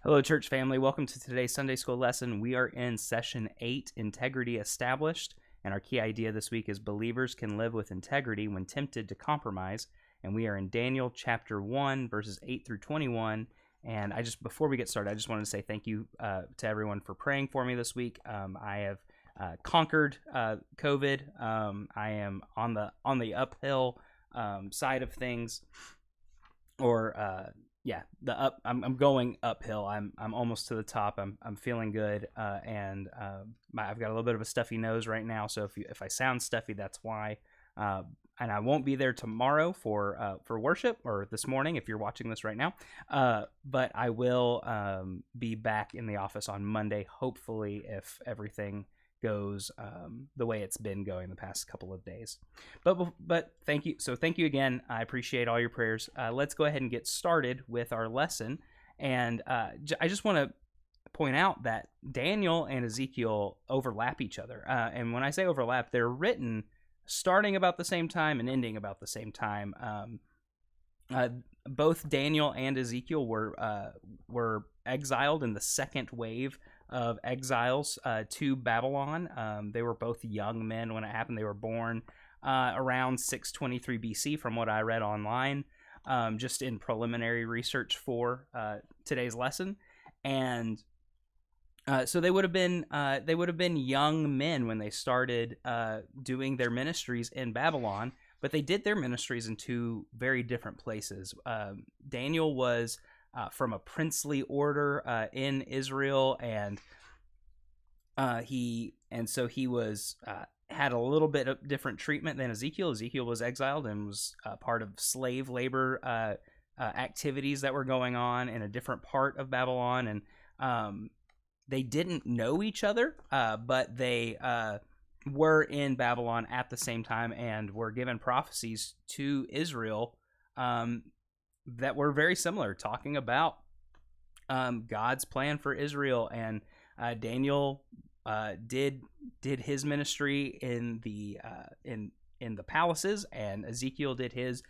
Hello, church family. Welcome to today's Sunday school lesson. We are in session 8, Integrity Established, and our key idea this week is believers can live with integrity when tempted to compromise. And we are in Daniel chapter 1, verses 8 through 21. And before we get started, I just wanted to say thank you to everyone for praying for me this week. I have conquered COVID. I am on the uphill side of things, I'm going uphill. I'm almost to the top. I'm feeling good, and I've got a little bit of a stuffy nose right now. So if I sound stuffy, that's why. And I won't be there tomorrow for worship, or this morning if you're watching this right now. But I will be back in the office on Monday, hopefully, if everything goes the way it's been going the past couple of days. But thank you. So thank you again. I appreciate all your prayers. Let's go ahead and get started with our lesson. And I just want to point out that Daniel and Ezekiel overlap each other. And when I say overlap, they're written starting about the same time and ending about the same time. Both Daniel and Ezekiel were exiled in the second wave of exiles to Babylon. They were both young men when it happened. They were born around 623 BC from what I read online, just in preliminary research for today's lesson. And so they would have been young men when they started doing their ministries in Babylon, but they did their ministries in two very different places. Daniel was from a princely order in Israel, and he was had a little bit of different treatment than Ezekiel. Ezekiel was exiled and was part of slave labor activities that were going on in a different part of Babylon, and they didn't know each other, but they were in Babylon at the same time and were given prophecies to Israel that were very similar, talking about God's plan for Israel. And Daniel did his ministry in the palaces, and Ezekiel did his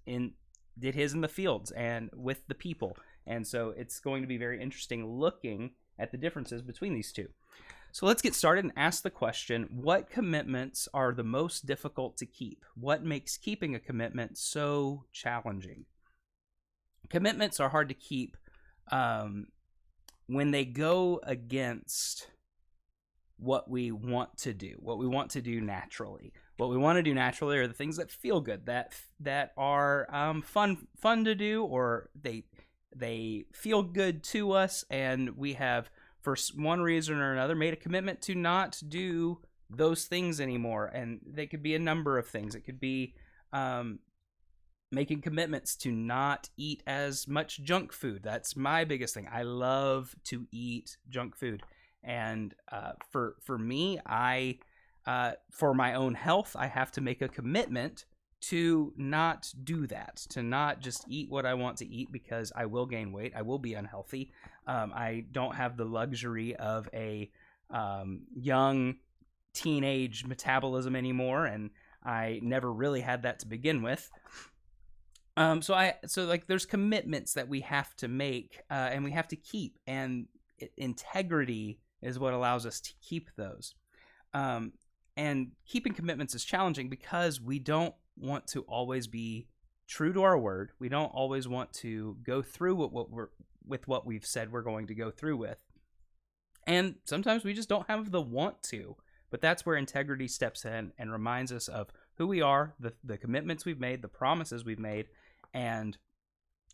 in the fields and with the people. And so it's going to be very interesting looking at the differences between these two. So let's get started and ask the question, what commitments are the most difficult to keep? What makes keeping a commitment so challenging? Commitments are hard to keep when they go against what we want to do naturally. What we want to do naturally are the things that feel good, that are fun to do, or they feel good to us, and we have, for one reason or another, made a commitment to not do those things anymore. And they could be a number of things. It could be making commitments to not eat as much junk food. That's my biggest thing. I love to eat junk food. And for me, for my own health, I have to make a commitment to not do that, to not just eat what I want to eat, because I will gain weight. I will be unhealthy. I don't have the luxury of a young teenage metabolism anymore, and I never really had that to begin with. So there's commitments that we have to make and we have to keep, and integrity is what allows us to keep those. And keeping commitments is challenging because we don't want to always be true to our word. We don't always want to go through with what we've said we're going to go through with. And sometimes we just don't have the want to. But that's where integrity steps in and reminds us of who we are, the commitments we've made, the promises we've made, and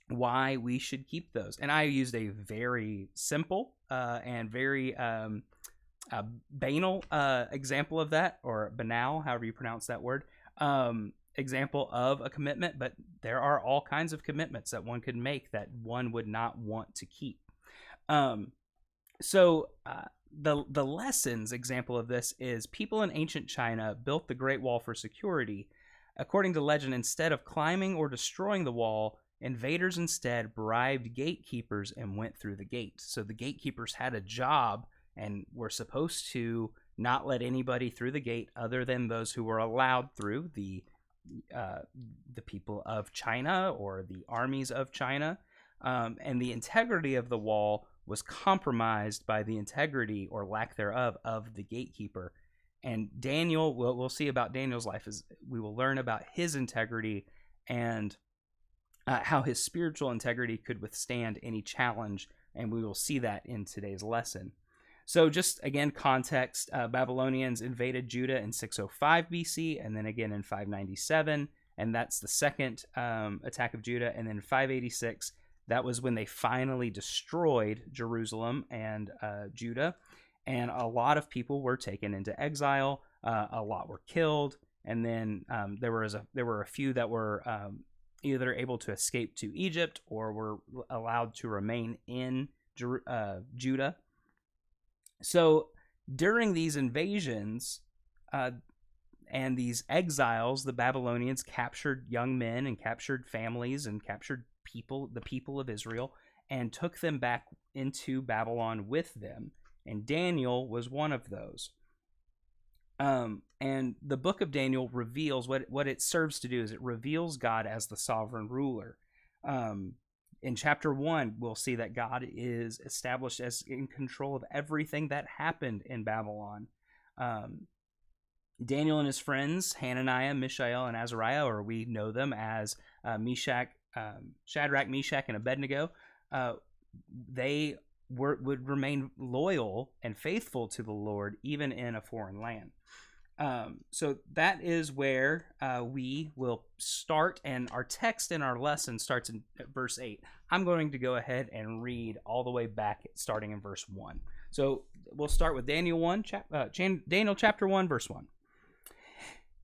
why we should keep those. And I used a very simple and very banal example of that, or banal, however you pronounce that word, example of a commitment. But there are all kinds of commitments that one could make that one would not want to keep. So the lessons example of this is people in ancient China built the Great Wall for security. According to legend, instead of climbing or destroying the wall, invaders instead bribed gatekeepers and went through the gate. So the gatekeepers had a job and were supposed to not let anybody through the gate other than those who were allowed through, the people of China or the armies of China. And the integrity of the wall was compromised by the integrity or lack thereof of the gatekeeper. And Daniel, what we'll see about Daniel's life is we will learn about his integrity and how his spiritual integrity could withstand any challenge, and we will see that in today's lesson. So just again, context, Babylonians invaded Judah in 605 BC, and then again in 597, and that's the second attack of Judah, and then 586, that was when they finally destroyed Jerusalem and Judah, and a lot of people were taken into exile, a lot were killed, and then there were a few that were either able to escape to Egypt or were allowed to remain in Judah. So during these invasions and these exiles, the Babylonians captured young men and captured families and captured the people of Israel, and took them back into Babylon with them. And Daniel was one of those. And the book of Daniel reveals what it serves to do is it reveals God as the sovereign ruler. In chapter 1, we'll see that God is established as in control of everything that happened in Babylon. Daniel and his friends, Hananiah, Mishael, and Azariah, or we know them as Shadrach, Meshach, and Abednego, they would remain loyal and faithful to the Lord even in a foreign land. So that is where we will start, and our text in our lesson starts in verse 8. I'm going to go ahead and read all the way back, starting in verse 1. So we'll start with Daniel chapter 1, verse 1.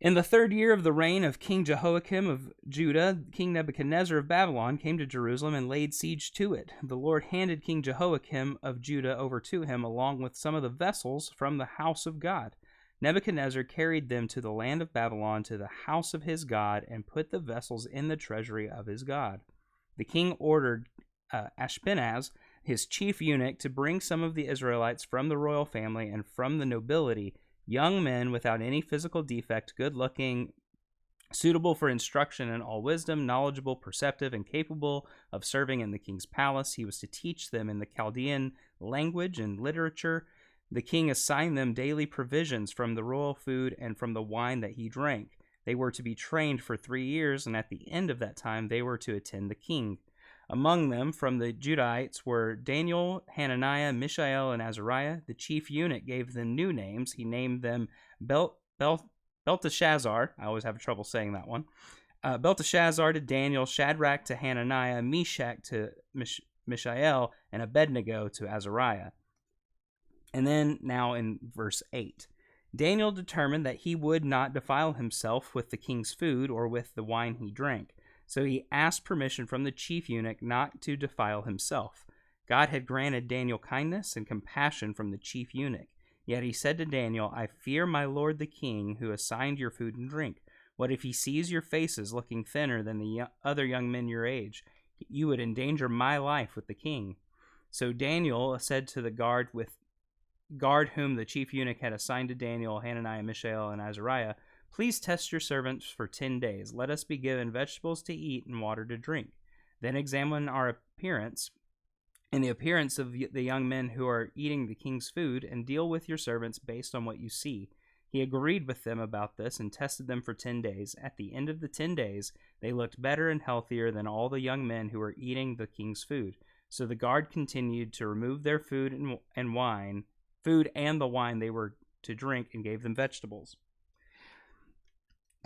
In the 3rd year of the reign of King Jehoiakim of Judah, King Nebuchadnezzar of Babylon came to Jerusalem and laid siege to it. The Lord handed King Jehoiakim of Judah over to him, along with some of the vessels from the house of God. Nebuchadnezzar carried them to the land of Babylon, to the house of his God, and put the vessels in the treasury of his God. The king ordered Ashpenaz, his chief eunuch, to bring some of the Israelites from the royal family and from the nobility, young men without any physical defect, good-looking, suitable for instruction in all wisdom, knowledgeable, perceptive, and capable of serving in the king's palace. He was to teach them in the Chaldean language and literature. The king assigned them daily provisions from the royal food and from the wine that he drank. They were to be trained for 3 years, and at the end of that time they were to attend the king. Among them, from the Judahites, were Daniel, Hananiah, Mishael, and Azariah. The chief eunuch gave them new names. He named them Belteshazzar. I always have trouble saying that one. Belteshazzar to Daniel, Shadrach to Hananiah, Meshach to Mishael, and Abednego to Azariah. And then now in verse 8. Daniel determined that he would not defile himself with the king's food or with the wine he drank. So he asked permission from the chief eunuch not to defile himself. God had granted Daniel kindness and compassion from the chief eunuch. Yet he said to Daniel, I fear my lord the king, who assigned your food and drink. What if he sees your faces looking thinner than the other young men your age? You would endanger my life with the king. So Daniel said to the guard whom the chief eunuch had assigned to Daniel, Hananiah, Mishael, and Azariah, please test your servants for 10 days. Let us be given vegetables to eat and water to drink. Then examine our appearance and the appearance of the young men who are eating the king's food, and deal with your servants based on what you see. He agreed with them about this and tested them for 10 days. At the end of the 10 days, they looked better and healthier than all the young men who were eating the king's food. So the guard continued to remove their food and the wine they were to drink, and gave them vegetables.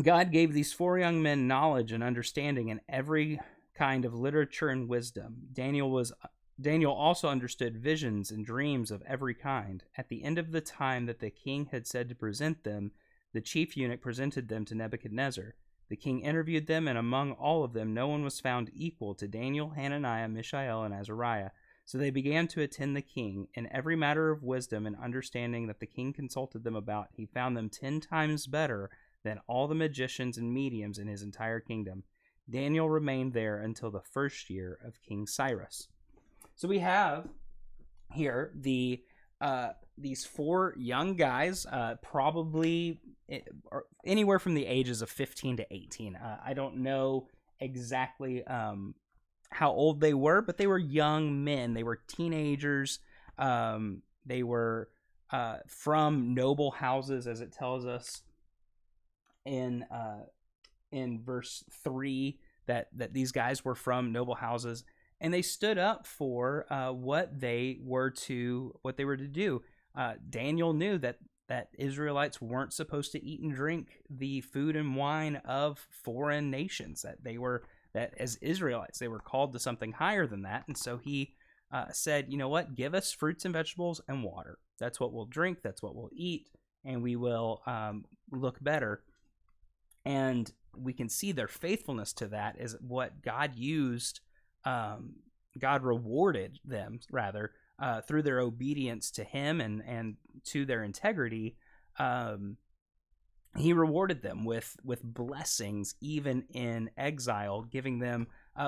God gave these 4 young men knowledge and understanding in every kind of literature and wisdom. Daniel also understood visions and dreams of every kind. At the end of the time that the king had said to present them, the chief eunuch presented them to Nebuchadnezzar. The king interviewed them, and among all of them no one was found equal to Daniel, Hananiah, Mishael, and Azariah. So they began to attend the king. In every matter of wisdom and understanding that the king consulted them about, he found them 10 times better than all the magicians and mediums in his entire kingdom. Daniel remained there until the 1st year of King Cyrus. So we have here these 4 young guys, probably anywhere from the ages of 15 to 18. I don't know exactly how old they were, but they were young men. They were teenagers. They were from noble houses, as it tells us in verse 3 that these guys were from noble houses, and they stood up for what they were to do. Daniel knew that Israelites weren't supposed to eat and drink the food and wine of foreign nations. That as Israelites they were called to something higher than that, and so he said, you know what, give us fruits and vegetables and water. That's what we'll drink. That's what we'll eat, and we will look better. And we can see their faithfulness to that is what God used. God rewarded them rather through their obedience to Him and to their integrity. He rewarded them with blessings even in exile, giving them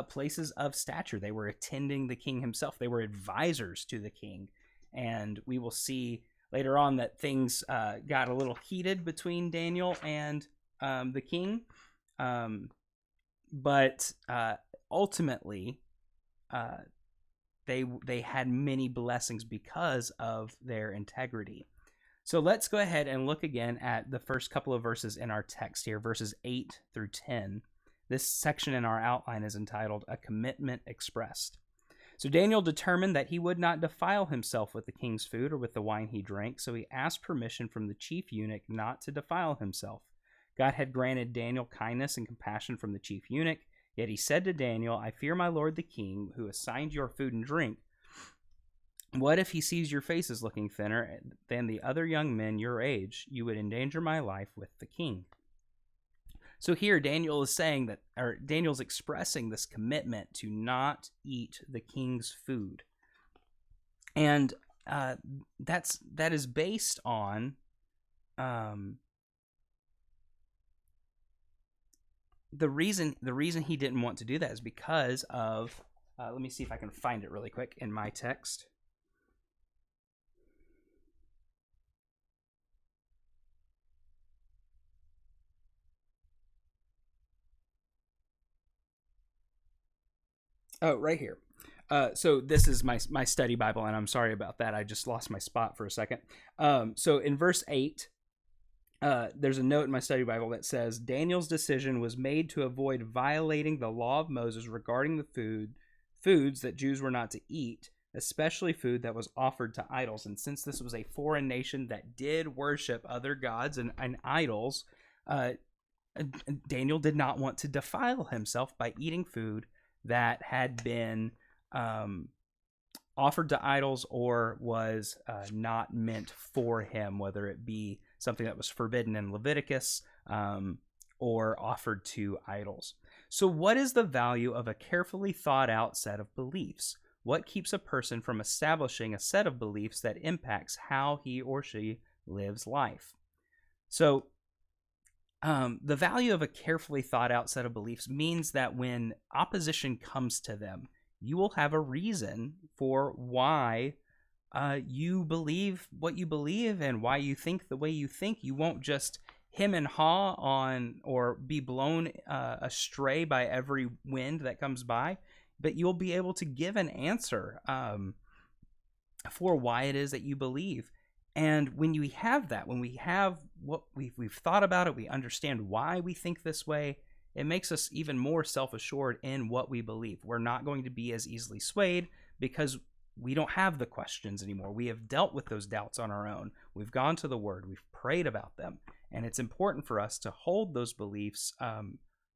places of stature. They were attending the king himself. They were advisors to the king, and we will see later on that things got a little heated between Daniel and the king, but ultimately they had many blessings because of their integrity. So let's go ahead and look again at the first couple of verses in our text here, verses 8 through 10. This section in our outline is entitled A Commitment Expressed. So Daniel determined that he would not defile himself with the king's food or with the wine he drank, so he asked permission from the chief eunuch not to defile himself. God had granted Daniel kindness and compassion from the chief eunuch, yet he said to Daniel, I fear my lord the king, who assigned your food and drink. What if he sees your faces looking thinner than the other young men your age? You would endanger my life with the king. So here Daniel is saying that, or Daniel's expressing this commitment to not eat the king's food. And that is based on the reason he didn't want to do that is because of let me see if I can find it really quick in my text. Oh, right here. So this is my study Bible, and I'm sorry about that. I just lost my spot for a second. So in verse 8, there's a note in my study Bible that says, Daniel's decision was made to avoid violating the law of Moses regarding the foods that Jews were not to eat, especially food that was offered to idols. And since this was a foreign nation that did worship other gods and idols, Daniel did not want to defile himself by eating food that had been offered to idols or was not meant for him, whether it be something that was forbidden in Leviticus or offered to idols. So what is the value of a carefully thought out set of beliefs? What keeps a person from establishing a set of beliefs that impacts how he or she lives life? So the value of a carefully thought out set of beliefs means that when opposition comes to them, you will have a reason for why you believe what you believe and why you think the way you think. You won't just hem and haw on or be blown astray by every wind that comes by, but you'll be able to give an answer for why it is that you believe. And when we have that, when we have what we've thought about it, we understand why we think this way, it makes us even more self-assured in what we believe. We're not going to be as easily swayed because we don't have the questions anymore. We have dealt with those doubts on our own. We've gone to the Word. We've prayed about them. And it's important for us to hold those beliefs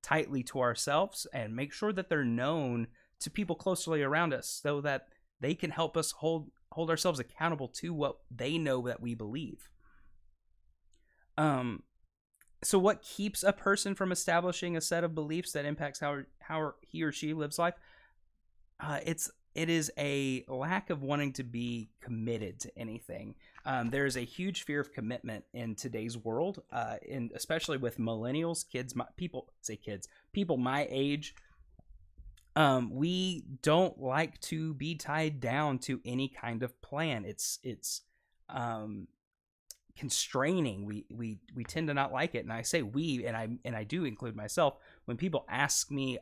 tightly to ourselves and make sure that they're known to people closely around us so that they can help us hold ourselves accountable to what they know that we believe. So what keeps a person from establishing a set of beliefs that impacts how he or she lives life? It is a lack of wanting to be committed to anything. There is a huge fear of commitment in today's world, especially with millennials, people my age. We don't like to be tied down to any kind of plan. It's constraining. We tend to not like it, and I say we, and I do include myself. When people ask me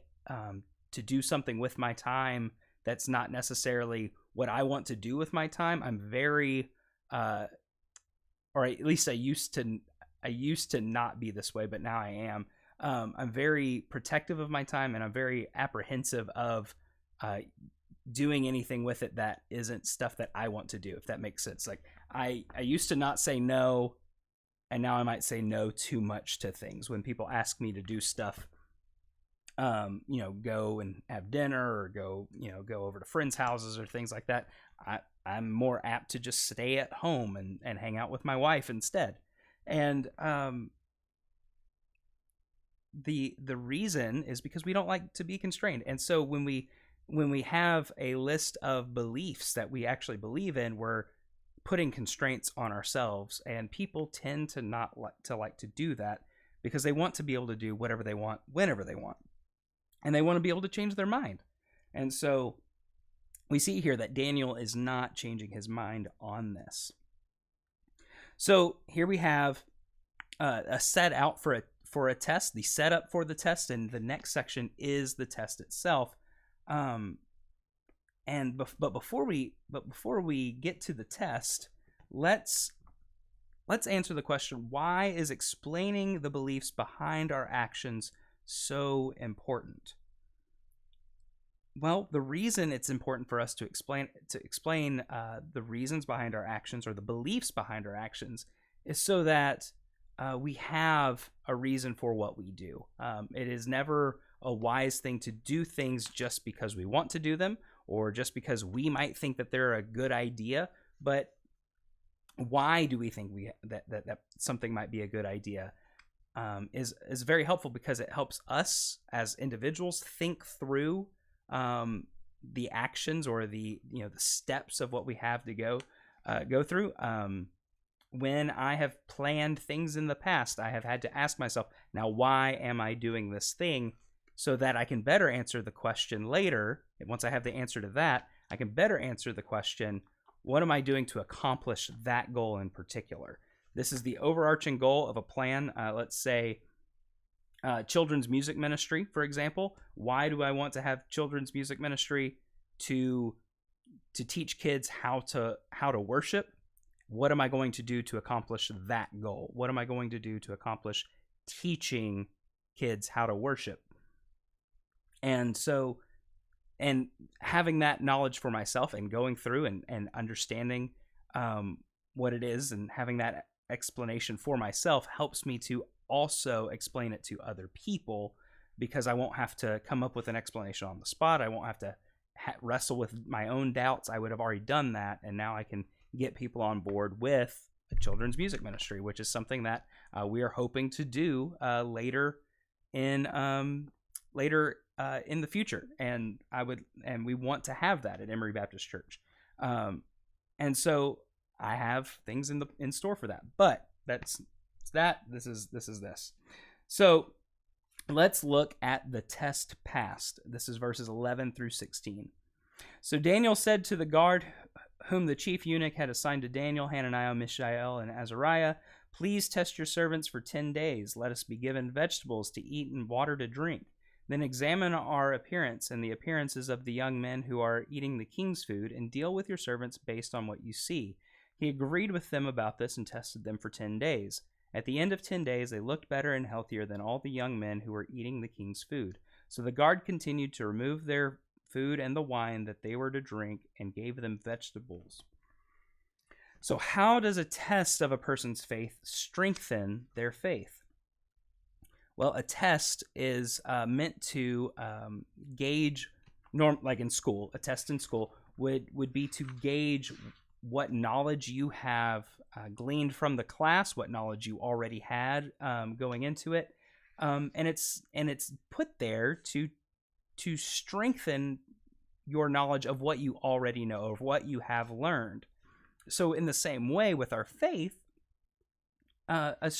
do something with my time that's not necessarily what I want to do with my time, I'm very, or at least I used to not be this way, but now I am. I'm very protective of my time, and I'm very apprehensive of doing anything with it that isn't stuff that I want to do, if that makes sense. Like I used to not say no, and now I might say no too much to things. When people ask me to do stuff, go and have dinner, or go over to friends' houses or things like that, I'm more apt to just stay at home and hang out with my wife instead. And the reason is because we don't like to be constrained. And so when we have a list of beliefs that we actually believe in, we're putting constraints on ourselves, and people tend to not like to do that because they want to be able to do whatever they want whenever they want, and they want to be able to change their mind. And so we see here that Daniel is not changing his mind on this. So here we have a set out for a test, the setup for the test, and the next section is the test itself. But before we get to the test, let's answer the question: why is explaining the beliefs behind our actions so important? Well, the reason it's important for us to explain the reasons behind our actions, or the beliefs behind our actions, is so that we have a reason for what we do. It is never a wise thing to do things just because we want to do them, or just because we might think that they're a good idea. But why do we think that something might be a good idea is very helpful, because it helps us as individuals think through the actions, or the steps of what we have to go through. When I have planned things in the past, I have had to ask myself, now why am I doing this thing, so that I can better answer the question later. And once I have the answer to that, I can better answer the question, what am I doing to accomplish that goal in particular? This is the overarching goal of a plan. Let's say children's music ministry, for example. Why do I want to have children's music ministry? To teach kids how to worship. What am I going to do to accomplish that goal? What am I going to do to accomplish teaching kids how to worship? And so, and having that knowledge for myself, and going through and understanding what it is, and having that explanation for myself, helps me to also explain it to other people, because I won't have to come up with an explanation on the spot. I won't have to wrestle with my own doubts. I would have already done that, and now I can get people on board with a children's music ministry, which is something that we are hoping to do later in the future, and we want to have that at Emory Baptist Church, and so I have things in store for that. But that's that. This is this. So let's look at the test passed. This is verses 11 through 16. So Daniel said to the guard, whom the chief eunuch had assigned to Daniel, Hananiah, Mishael, and Azariah, "Please test your servants for 10 days. Let us be given vegetables to eat and water to drink. Then examine our appearance and the appearances of the young men who are eating the king's food, and deal with your servants based on what you see." He agreed with them about this and tested them for 10 days. At the end of 10 days, they looked better and healthier than all the young men who were eating the king's food. So the guard continued to remove their food and the wine that they were to drink, and gave them vegetables. So how does a test of a person's faith strengthen their faith? Well, a test is meant to gauge, like in school, a test in school would be to gauge what knowledge you have gleaned from the class, what knowledge you already had going into it, and it's put there to strengthen your knowledge of what you already know, of what you have learned. So in the same way with our faith, a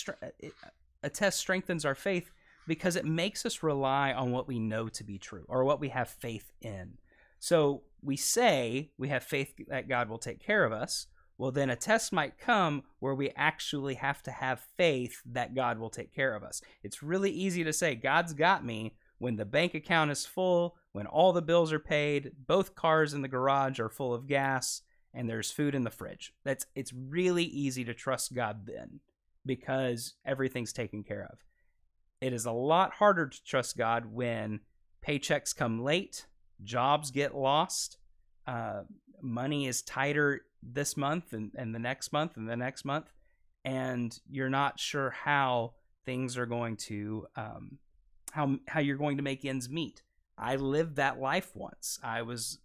test strengthens our faith because it makes us rely on what we know to be true, or what we have faith in. So we say we have faith that God will take care of us. Well, then a test might come where we actually have to have faith that God will take care of us. It's really easy to say, God's got me, when the bank account is full, when all the bills are paid, both cars in the garage are full of gas, and there's food in the fridge. It's really easy to trust God then because everything's taken care of. It is a lot harder to trust God when paychecks come late, jobs get lost, money is tighter this month and the next month and the next month, and you're not sure how things are going to how you're going to make ends meet. I lived that life once. I was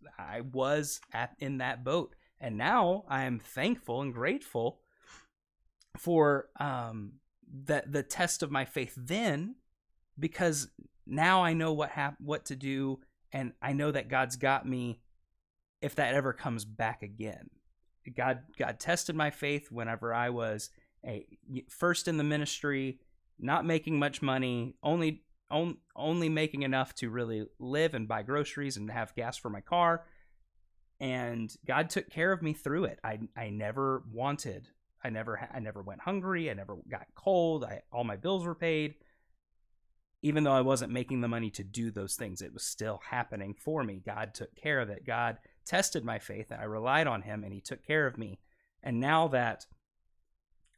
in that boat, and now I am thankful and grateful for the test of my faith then, because now I know what to do, and I know that God's got me if that ever comes back again. God tested my faith whenever I was first in the ministry, not making much money, only making enough to really live and buy groceries and have gas for my car. And God took care of me through it. I never wanted. I never went hungry. I never got cold. All my bills were paid. Even though I wasn't making the money to do those things, it was still happening for me. God took care of it. God tested my faith, and I relied on him, and he took care of me. And now that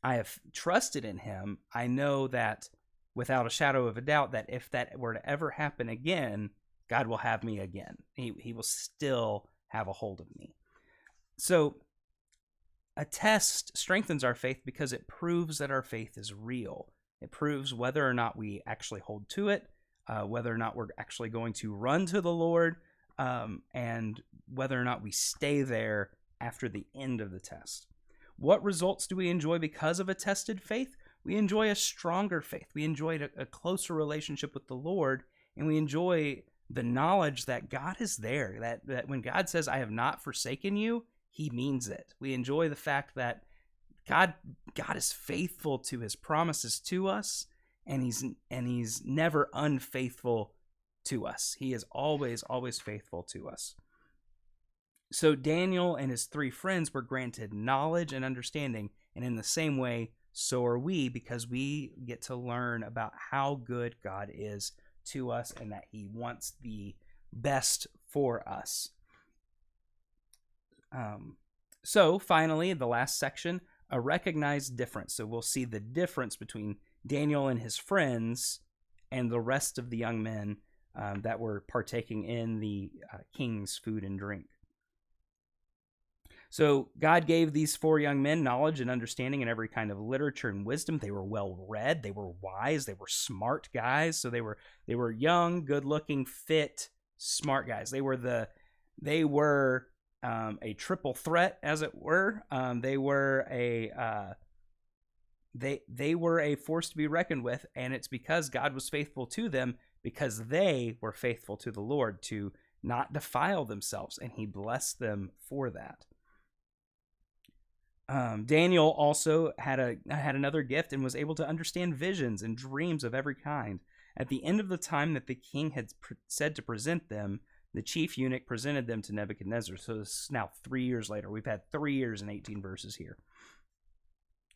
I have trusted in him, I know that without a shadow of a doubt that if that were to ever happen again, God will have me again. He will still have a hold of me. So a test strengthens our faith because it proves that our faith is real. It proves whether or not we actually hold to it, whether or not we're actually going to run to the Lord, and whether or not we stay there after the end of the test. What results do we enjoy because of a tested faith? We enjoy a stronger faith. We enjoy a closer relationship with the Lord, and we enjoy the knowledge that God is there, that when God says, I have not forsaken you, he means it. We enjoy the fact that God is faithful to his promises to us, and he's never unfaithful to us. He is always faithful to us. So Daniel and his 3 friends were granted knowledge and understanding, and in the same way, so are we, because we get to learn about how good God is to us and that he wants the best for us. So finally, the last section, a recognized difference. So we'll see the difference between Daniel and his friends and the rest of the young men that were partaking in the king's food and drink. So God gave these 4 young men knowledge and understanding in every kind of literature and wisdom. They were well read, they were wise, they were smart guys. So they were young, good-looking, fit, smart guys. They were a triple threat, as it were. They were a force to be reckoned with, and it's because God was faithful to them, because they were faithful to the Lord to not defile themselves, and he blessed them for that. Daniel also had another gift and was able to understand visions and dreams of every kind. At the end of the time that the king had said to present them, the chief eunuch presented them to Nebuchadnezzar. So this is now 3 years later. We've had 3 years and 18 verses here.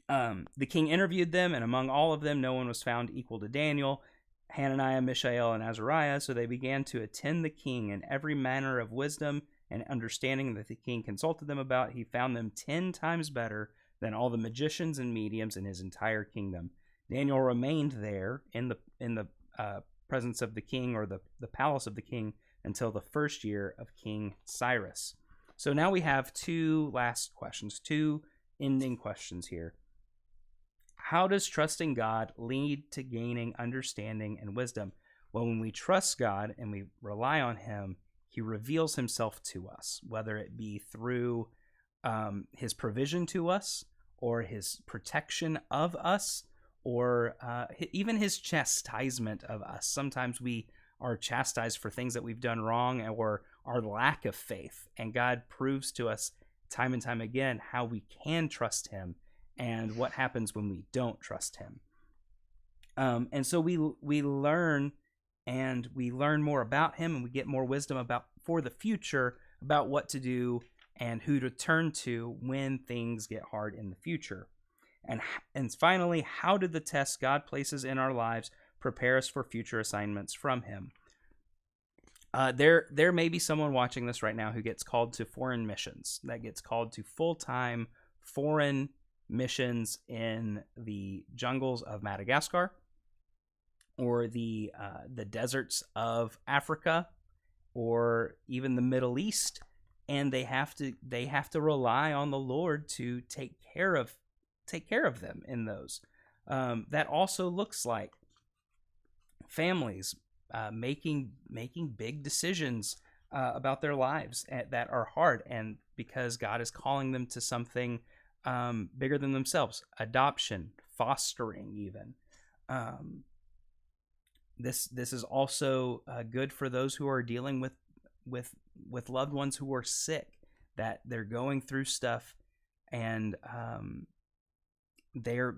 The king interviewed them, and among all of them, no one was found equal to Daniel, Hananiah, Mishael, and Azariah. So they began to attend the king in every manner of wisdom and understanding that the king consulted them about. He found them 10 times better than all the magicians and mediums in his entire kingdom. Daniel remained there in the presence of the king, or the palace of the king, until the first year of King Cyrus. So now we have 2 last questions, 2 ending questions here. How does trusting God lead to gaining understanding and wisdom? Well, when we trust God and we rely on him, he reveals himself to us, whether it be through his provision to us, or his protection of us, or even his chastisement of us. Sometimes we are chastised for things that we've done wrong, or our lack of faith, and God proves to us time and time again how we can trust him and what happens when we don't trust him. And so we learn, and we learn more about him, and we get more wisdom for the future about what to do and who to turn to when things get hard in the future. And finally, how did the tests God places in our lives prepare us for future assignments from him? There may be someone watching this right now who gets called to foreign missions, that gets called to full-time foreign missions in the jungles of Madagascar or the deserts of Africa or even the Middle East, and they have to rely on the Lord to take care of them in those. That also looks like families making big decisions about their lives that are hard, and because God is calling them to something bigger than themselves, adoption, fostering, even. This is also good for those who are dealing with loved ones who are sick, that they're going through stuff, and they're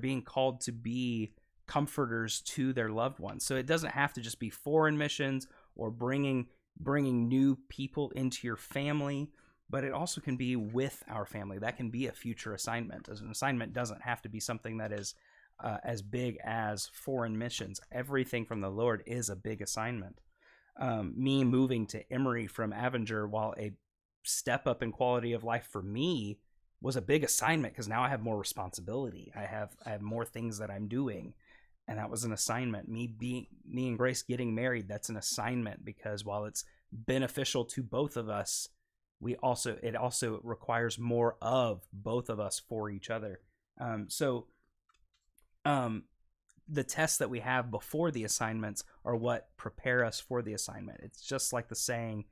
being called to be comforters to their loved ones. So it doesn't have to just be foreign missions or bringing new people into your family, but it also can be with our family. That can be a future assignment. As an assignment doesn't have to be something that is as big as foreign missions. Everything from the Lord is a big assignment. Me moving to Emory from Avenger, while a step up in quality of life for me, was a big assignment because now I have more responsibility. I have more things that I'm doing, and that was an assignment. Me and Grace getting married, that's an assignment, because while it's beneficial to both of us, it also requires more of both of us for each other. The tests that we have before the assignments are what prepare us for the assignment. It's just like the saying,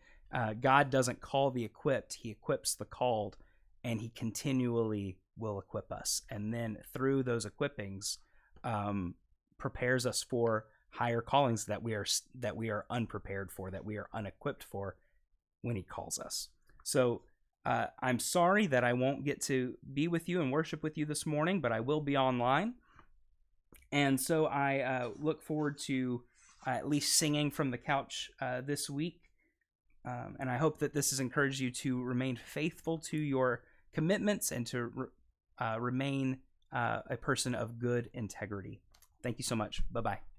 God doesn't call the equipped, he equips the called, and he continually will equip us. And then through those equippings, prepares us for higher callings that we are unprepared for, that we are unequipped for when he calls us. So I'm sorry that I won't get to be with you and worship with you this morning, but I will be online. And so I look forward to at least singing from the couch this week. And I hope that this has encouraged you to remain faithful to your commitments and to remain a person of good integrity. Thank you so much. Bye-bye.